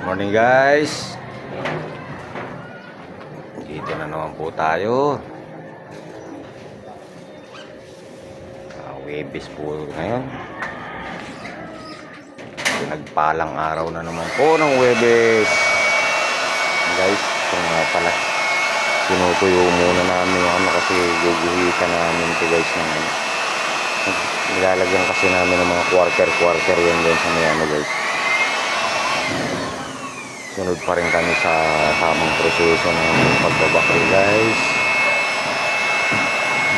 Morning guys. Dito na naman po tayo. Webis po ngayon. Pinagpalang araw na naman po ng Webis. Guys, ito nga pala. Tinutuyo muna namin yung kasi guguhitan namin ito guys ng nilalagyan kasi namin ng mga quarter yan guys sa may guys. Sunod pa rin kami sa tamang proseso ng pagbabakal guys.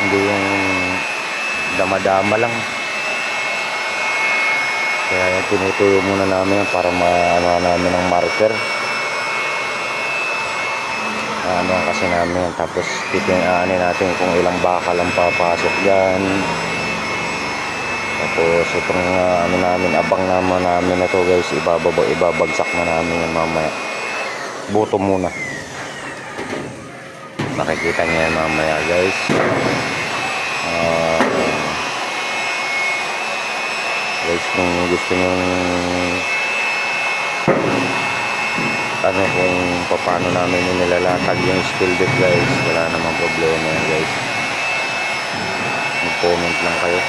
Hindi yung dama-dama lang. Kaya tinutuyo muna namin para maano namin ng marker. Ano kasi namin. Tapos titingnan natin kung ilang bakal ang papasok dyan. Tapos itong ano namin, abang namin na to guys, ibabagsak na namin yan mamaya. Buto muna. Makikita niya yan mamaya guys. Guys, kung gusto nyo ano kung paano namin nilalatag yung steel bit guys, wala namang problema yan guys. Mag-comment lang kayo.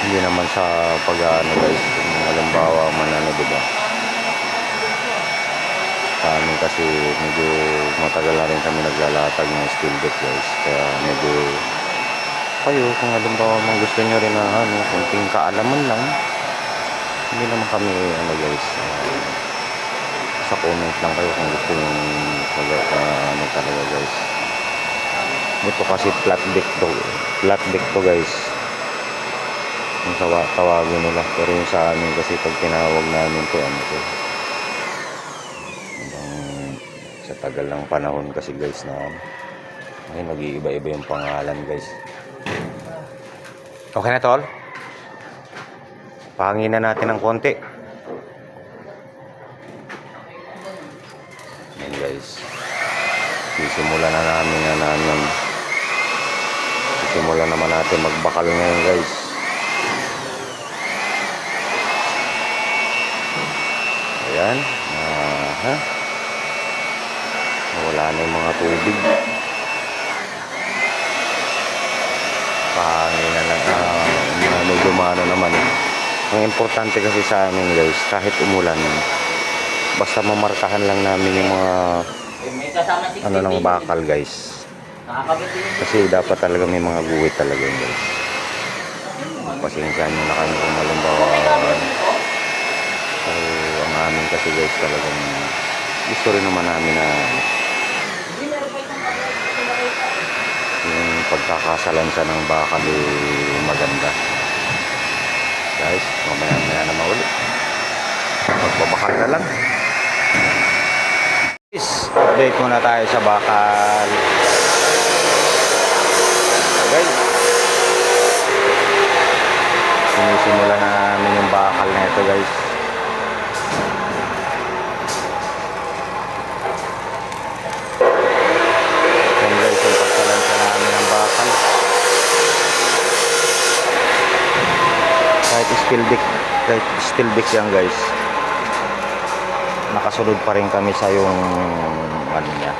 Hindi naman sa pag-ano guys, kung halimbawa man ano diba, sa amin kasi medyo matagal na rin kami naglalatag ng steel bit guys, kaya medyo kayo kung halimbawa man gusto nyo rin na ano, kunting kaalaman lang, hindi naman kami ano guys, sa comment lang kayo kung gusto nyo ano talaga guys. Ito kasi flat deck to guys, yung tawagin nila, pero yung sa amin kasi pag tinawag namin to ano to, sa tagal ng panahon kasi guys na ay nag-iiba-iba yung pangalan guys. Okay na tol, pahangin na natin ng konti. Yan guys, sisimulan na namin sisimulan naman natin magbakal ngayon guys. Ayan, wala na yung mga tubig. Pahangin na lang, medyo mano naman. Ang importante kasi sa amin guys, kahit umulan, basta mamarkahan lang namin yung mga ano ng bakal guys. Kasi dapat talaga may mga guhit talaga yun guys. Pasensyahan nyo na kami kung malimbawa. So, ang amin kasi guys talagang gusto rin naman namin na yung pagkakasalansa ng bakal maganda guys. Mamaya na mauli, magbabakal na lang. Update muna tayo sa bakal guys. Sinisimulan na namin yung bakal na ito guys. Yan guys yung pagsalansa namin ng bakal. Kahit steel bit yan guys, nakasunod pa rin kami sa yung ano niya.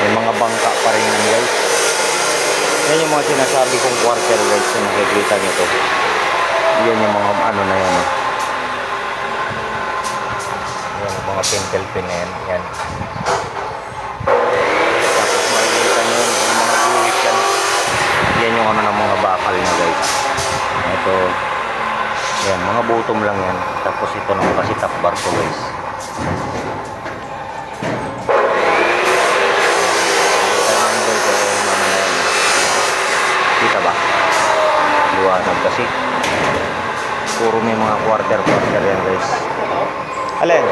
May mga bangka pa rin yan guys. Yan yung mga sinasabi kong quarter guys, yung nakikita nyo to. Yan yung mga ano na yan. Yan yung mga pintel pin na yan. Yan. Tapos makikita nyo yung mga guhit yan. Yan yung ano ng mga bakal na guys. Ito. Yan, mga bottom lang yan. Tapos ito naman kasi top bar to guys. Kita ba? Liwanag kasi. Puro may mga quarter yan guys. Alin?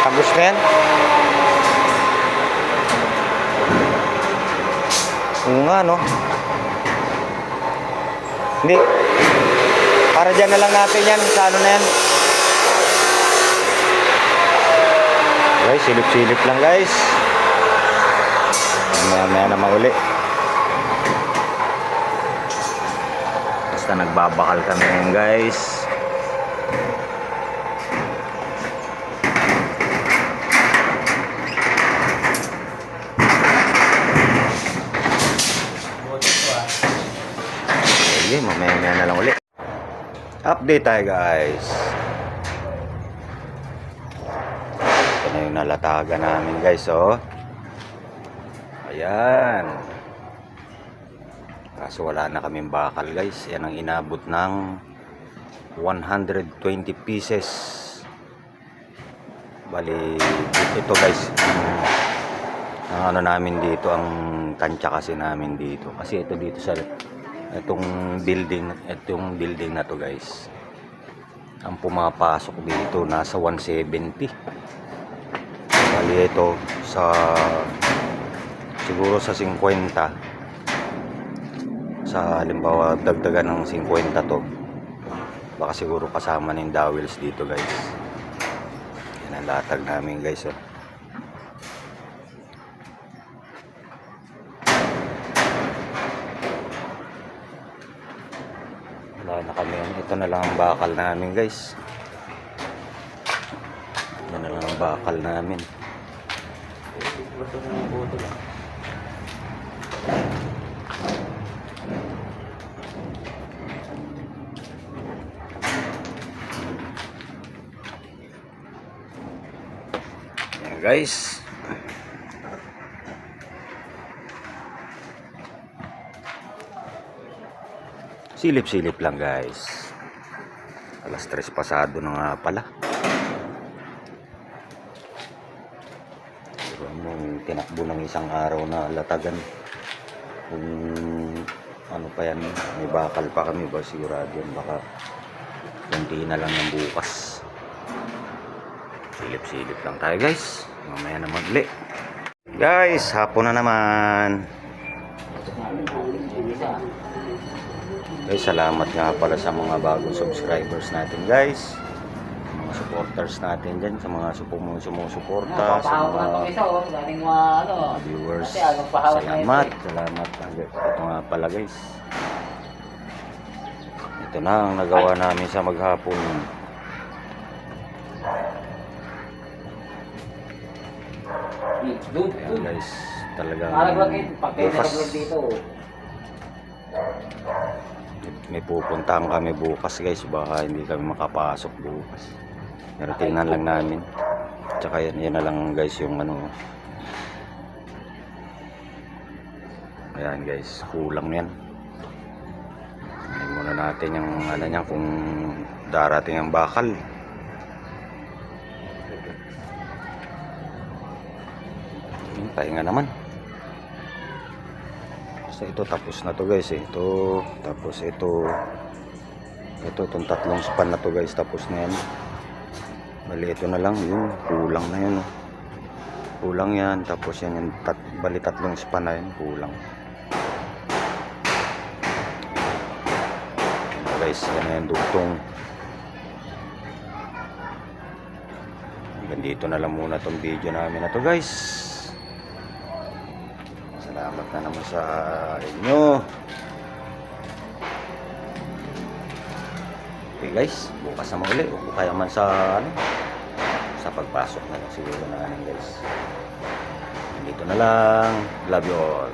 Tagos na yan? Oo nga no? Hindi. Para dyan na lang natin yan. Sa ano na yan? Guys, silip-silip lang guys. Mamaya na mauli. Basta nagbabakal kami ngayon guys. Sige, mamaya na lang ulit. Update tayo guys. Ito na yung nalatagan namin guys, oh. Ayan. Kaso wala na kaming bakal guys. Yan ang inabot ng 120 pieces. Bali, ito guys, ang ano namin dito, ang tansya kasi namin dito. Kasi ito dito sa itong building na to guys, ang pumapasok dito nasa 170. Bali ito sa siguro sa 50, sa halimbawa dagdagan ng 50 to, baka siguro kasama ng dowels dito guys. Yan ang latag namin guys, oh. Wala na kami. Ito na lang ang bakal namin guys. Ito na lang ang bakal namin. Yan guys. Silip-silip lang guys. Alas 3 pasado na nga pala. Diba, nung tinakbo ng isang araw na latagan, kung ano pa yan, may bakal pa kami ba, sigurado yan, baka kunti na lang ng bukas. Silip-silip lang tayo guys. Mamaya naman ulit. Guys, hapon na naman. Guys, salamat nga pala sa mga bagong subscribers natin guys, mga supporters natin dyan, sa mga sumusuporta, sa mga viewers. Salamat. Ito nga pala guys, ito na ang nagawa namin sa maghapon. Ayan guys, talagang bukas may pupuntahan kami bukas guys, baka hindi kami makapasok bukas, pero tingnan lang namin. Tsaka yan na lang guys yung ano, ayan guys, kulang yan. Tingnan muna natin yung ano niya, kung darating ang bakal. Pahinga naman. So ito tapos na to guys, ito tapos ito itong tatlong span na to guys, tapos na yan. Bali ito na lang, yun kulang na yun, kulang yan. Tapos yan yung bali tatlong span na yun, kulang. Guys, yan na yung dugtong. Hanggang dito na lang muna tong video namin na to guys. Salamat na naman sa inyo. Okay guys, bukas na mauli, o kaya man sa ano, sa pagpasok na lang siguro na guys. Dito na lang. Love you all.